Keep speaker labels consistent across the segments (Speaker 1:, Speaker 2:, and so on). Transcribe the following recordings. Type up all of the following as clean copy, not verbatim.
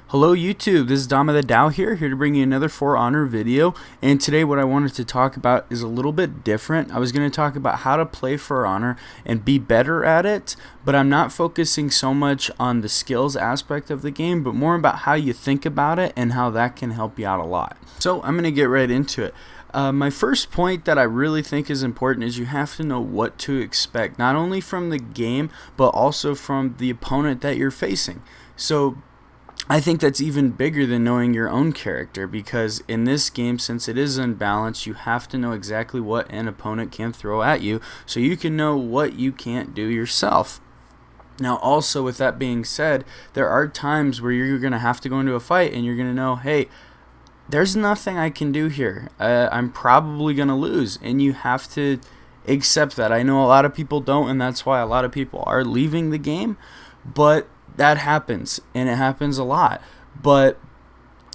Speaker 1: Hello YouTube, this is Dama the Dow here to bring you another For Honor video, and today what I wanted to talk about is a little bit different. I was going to talk about how to play For Honor and be better at it, but I'm not focusing so much on the skills aspect of the game, but more about how you think about it and how that can help you out a lot. So I'm going to get right into it. My first point that I really think is important is you have to know what to expect, not only from the game, but also from the opponent that you're facing. So I think that's even bigger than knowing your own character, because in this game, since it is unbalanced, you have to know exactly what an opponent can throw at you so you can know what you can't do yourself. Now also, with that being said, there are times where you're going to have to go into a fight and you're going to know, hey, there's nothing I can do here. I'm probably going to lose, and you have to accept that. I know a lot of people don't, and that's why a lot of people are leaving the game, but that happens, and it happens a lot. But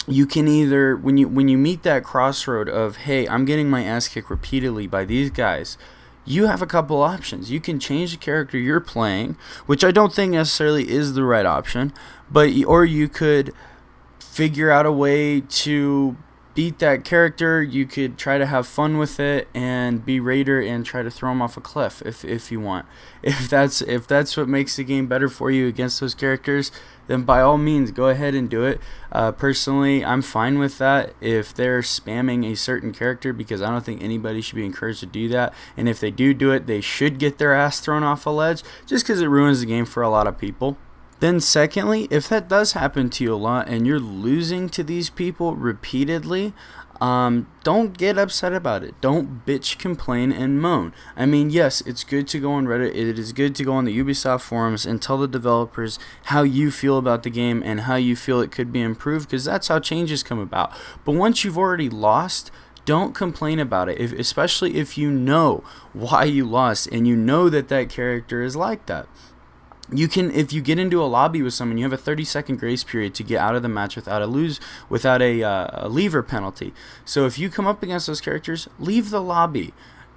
Speaker 1: you can either, when you meet that crossroad of, hey, I'm getting my ass kicked repeatedly by these guys, you have a couple options. You can change the character you're playing, which I don't think necessarily is the right option, or you could figure out a way to beat that character. You could try to have fun with it and be Raider and try to throw him off a cliff if you want. If that's what makes the game better for you against those characters, then by all means go ahead and do it. Personally, I'm fine with that if they're spamming a certain character, because I don't think anybody should be encouraged to do that, and if they do it, they should get their ass thrown off a ledge, just because it ruins the game for a lot of people. Then secondly, if that does happen to you a lot and you're losing to these people repeatedly, don't get upset about it. Don't bitch, complain, and moan. I mean, yes, it's good to go on Reddit. It is good to go on the Ubisoft forums and tell the developers how you feel about the game and how you feel it could be improved, because that's how changes come about. But once you've already lost, don't complain about it, especially if you know why you lost and you know that character is like that. You can, if you get into a lobby with someone, you have a 30-second grace period to get out of the match without a leaver penalty. So if you come up against those characters, leave the lobby.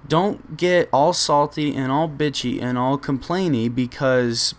Speaker 1: Don't get all salty and all bitchy and all complainy because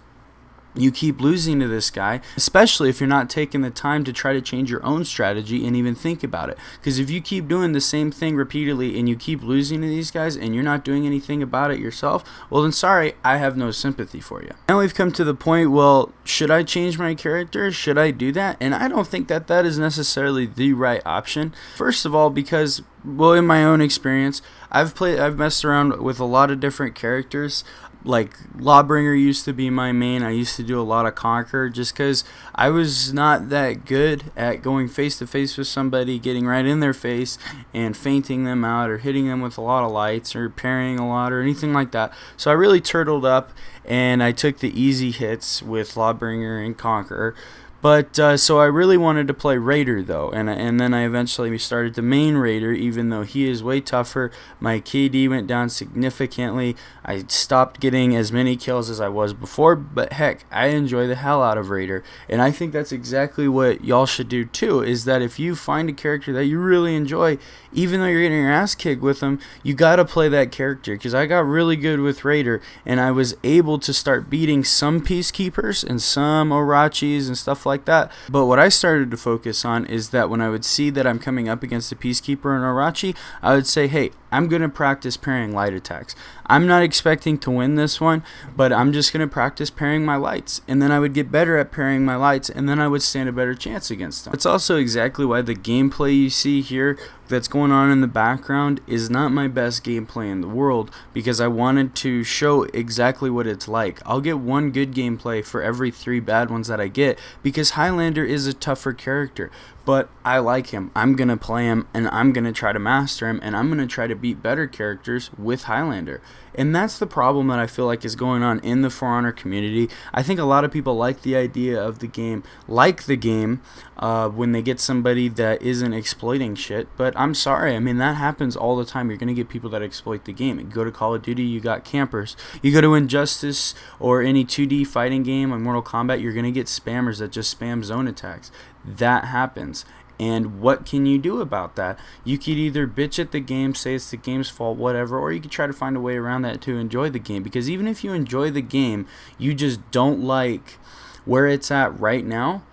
Speaker 1: you keep losing to this guy, especially if you're not taking the time to try to change your own strategy and even think about it. Because if you keep doing the same thing repeatedly and you keep losing to these guys and you're not doing anything about it yourself, well then sorry, I have no sympathy for you. Now we've come to the point, well, should I change my character? Should I do that? And I don't think that is necessarily the right option. First of all, because, well, in my own experience, I've messed around with a lot of different characters. Like Lawbringer used to be my main. I used to do a lot of Conqueror just because I was not that good at going face to face with somebody, getting right in their face and feinting them out or hitting them with a lot of lights or parrying a lot or anything like that. So I really turtled up and I took the easy hits with Lawbringer and Conqueror. But so I really wanted to play Raider though, and then I eventually started the main Raider, even though he is way tougher. My KD went down significantly. I stopped getting as many kills as I was before, but heck, I enjoy the hell out of Raider, and I think that's exactly what y'all should do too, is that if you find a character that you really enjoy, even though you're getting your ass kicked with them, you gotta play that character, because I got really good with Raider, and I was able to start beating some Peacekeepers and some Orachis and stuff like that. But what I started to focus on is that when I would see that I'm coming up against a Peacekeeper and Orachi, I would say, hey, I'm going to practice parrying light attacks. I'm not expecting to win this one, but I'm just going to practice parrying my lights. And then I would get better at parrying my lights, and then I would stand a better chance against them. It's also exactly why the gameplay you see here that's going on in the background is not my best gameplay in the world, because I wanted to show exactly what it's like. I'll get one good gameplay for every 3 bad ones that I get, because Highlander is a tougher character. But I like him. I'm going to play him, and I'm going to try to master him, and I'm going to try to beat better characters with Highlander. And that's the problem that I feel like is going on in the For Honor community. I think a lot of people like the idea of the game, when they get somebody that isn't exploiting shit. But I'm sorry, I mean, that happens all the time. You're going to get people that exploit the game. You go to Call of Duty, you got campers. You go to Injustice or any 2D fighting game like Mortal Kombat, you're going to get spammers that just spam zone attacks. That happens. And what can you do about that? You could either bitch at the game, say it's the game's fault, whatever, or you could try to find a way around that to enjoy the game. Because even if you enjoy the game, you just don't like where it's at right now,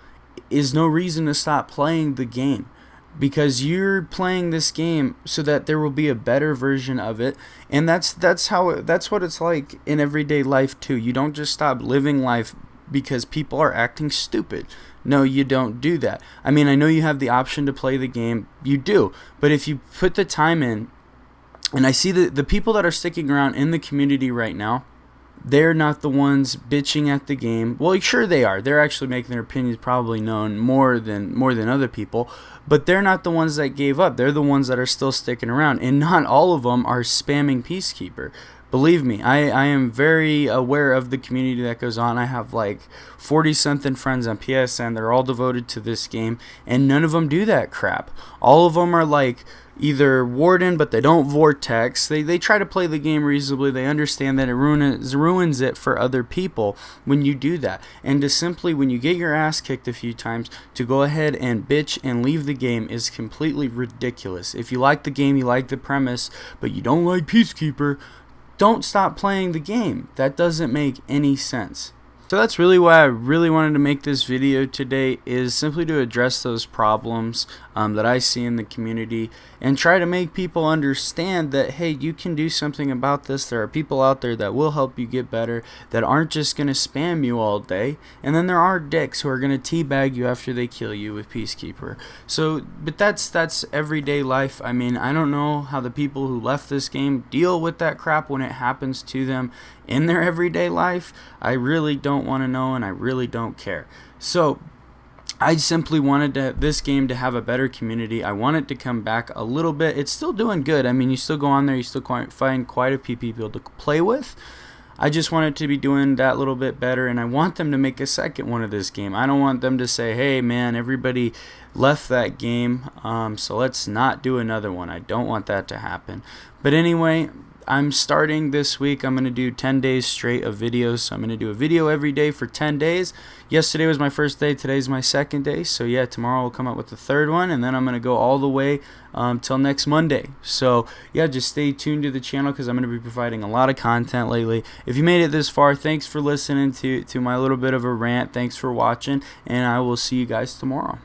Speaker 1: is no reason to stop playing the game, because you're playing this game so that there will be a better version of it. And that's what it's like in everyday life too. You don't just stop living life because people are acting stupid. No, you don't do that. I mean, I know you have the option to play the game, you do, but if you put the time in, and I see the people that are sticking around in the community right now, they're not the ones bitching at the game. Well, sure they are. They're actually making their opinions probably known more than other people, but they're not the ones that gave up. They're the ones that are still sticking around, and not all of them are spamming Peacekeeper. Believe me, I am very aware of the community that goes on. I have like 40-something friends on PSN that are all devoted to this game, and none of them do that crap. All of them are like either Warden, but they don't Vortex. They try to play the game reasonably. They understand that it ruins it for other people when you do that. And to simply, when you get your ass kicked a few times, to go ahead and bitch and leave the game is completely ridiculous. If you like the game, you like the premise, but you don't like Peacekeeper, don't stop playing the game. That doesn't make any sense. So that's really why I really wanted to make this video today, is simply to address those problems that I see in the community, and try to make people understand that, hey, you can do something about this. There are people out there that will help you get better, that aren't just going to spam you all day, and then there are dicks who are going to teabag you after they kill you with Peacekeeper. So, but that's everyday life. I mean, I don't know how the people who left this game deal with that crap when it happens to them in their everyday life. I really don't want to know, and I really don't care. So I simply wanted this game to have a better community. I want it to come back a little bit. It's still doing good. I mean, you still go on there, you still find quite a few people to play with. I just want it to be doing that little bit better, and I want them to make a second one of this game. I don't want them to say, hey man, everybody left that game, so let's not do another one. I don't want that to happen. But anyway, I'm starting this week. I'm going to do 10 days straight of videos. So I'm going to do a video every day for 10 days. Yesterday was my first day. Today's my second day. So yeah, tomorrow we'll come up with the third one. And then I'm going to go all the way till next Monday. So yeah, just stay tuned to the channel, because I'm going to be providing a lot of content lately. If you made it this far, thanks for listening to my little bit of a rant. Thanks for watching. And I will see you guys tomorrow.